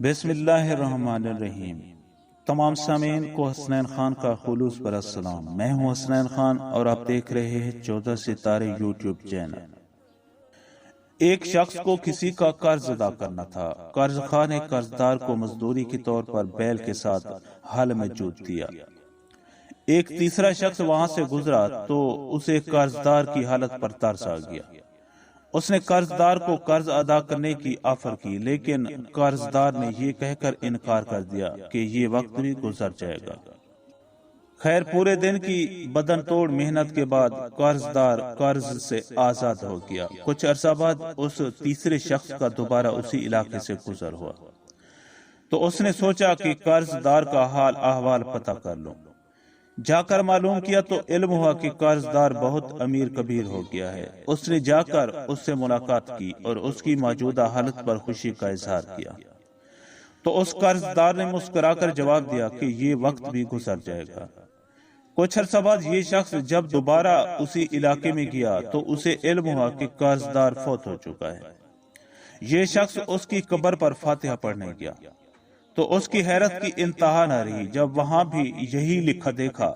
بسم اللہ الرحمن الرحیم۔ تمام سامعین کو حسنین خان کا خلوص پر السلام۔ میں ہوں حسنین خان اور آپ دیکھ رہے ہیں 14 ستارے یوٹیوب چینل۔ ایک شخص کو کسی کا قرض ادا کرنا تھا۔ قرض خواہ نے قرضدار کو مزدوری کے طور پر بیل کے ساتھ حل میں جوت دیا۔ ایک تیسرا شخص وہاں سے گزرا تو اسے قرضدار کی حالت پر ترس آ گیا۔ اس نے قرضدار کو قرض ادا کرنے کی آفر کی، لیکن قرضدار نے یہ کہہ کر انکار کر دیا کہ یہ وقت بھی گزر جائے گا۔ خیر، پورے دن کی بدن توڑ محنت کے بعد قرضدار قرض سے آزاد ہو گیا۔ کچھ عرصہ بعد اس تیسرے شخص کا دوبارہ اسی علاقے سے گزر ہوا تو اس نے سوچا کہ قرضدار کا حال احوال پتہ کر لوں۔ جا کر معلوم کیا تو علم ہوا کہ قرضدار بہت امیر کبیر ہو گیا ہے۔ اس نے جا کر اس سے ملاقات کی اور اس کی موجودہ حالت پر خوشی کا اظہار کیا تو اس قرضدار نے مسکرا کر جواب دیا کہ یہ وقت بھی گزر جائے گا۔ کچھ عرصہ بعد یہ شخص جب دوبارہ اسی علاقے میں گیا تو اسے علم ہوا کہ قرضدار فوت ہو چکا ہے۔ یہ شخص اس کی قبر پر فاتحہ پڑھنے گیا تو اس کی حیرت کی انتہا نہ رہی جب وہاں بھی یہی لکھا دیکھا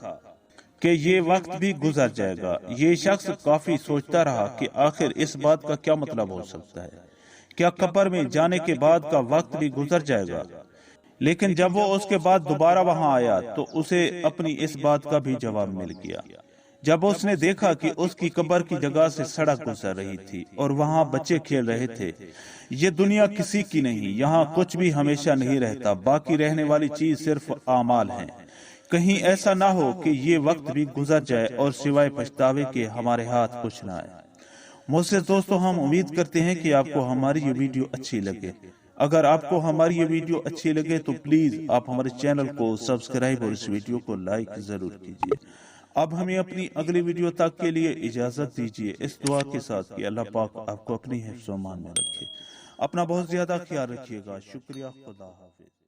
کہ یہ وقت بھی گزر جائے گا۔ یہ شخص کافی سوچتا رہا کہ آخر اس بات کا کیا مطلب ہو سکتا ہے، کیا قبر میں جانے کے بعد کا وقت بھی گزر جائے گا؟ لیکن جب وہ اس کے بعد دوبارہ وہاں آیا تو اسے اپنی اس بات کا بھی جواب مل گیا۔ جب اس نے دیکھا کہ اس کی قبر کی جگہ سے سڑک گزر رہی تھی اور وہاں بچے کھیل رہے تھے۔ یہ دنیا کسی کی نہیں، یہاں کچھ بھی ہمیشہ نہیں رہتا، باقی رہنے والی چیز صرف اعمال ہیں۔ کہیں ایسا نہ ہو کہ یہ وقت بھی گزر جائے اور سوائے پچھتاوے کے ہمارے ہاتھ کچھ نہ آئے۔ معزز دوستو، ہم امید کرتے ہیں کہ آپ کو ہماری یہ ویڈیو اچھی لگے۔ اگر آپ کو ہماری یہ ویڈیو اچھی لگے تو پلیز آپ ہمارے چینل کو سبسکرائب اور اس ویڈیو کو لائک ضرور کیجیے۔ اب ہمیں اپنی اگلی ویڈیو تک کے لیے اجازت دیجیے، اس دعا کے ساتھ کہ اللہ پاک آپ کو اپنی حفظ و امان میں رکھے۔ اپنا بہت زیادہ خیال رکھیے گا۔ شکریہ، خدا حافظ۔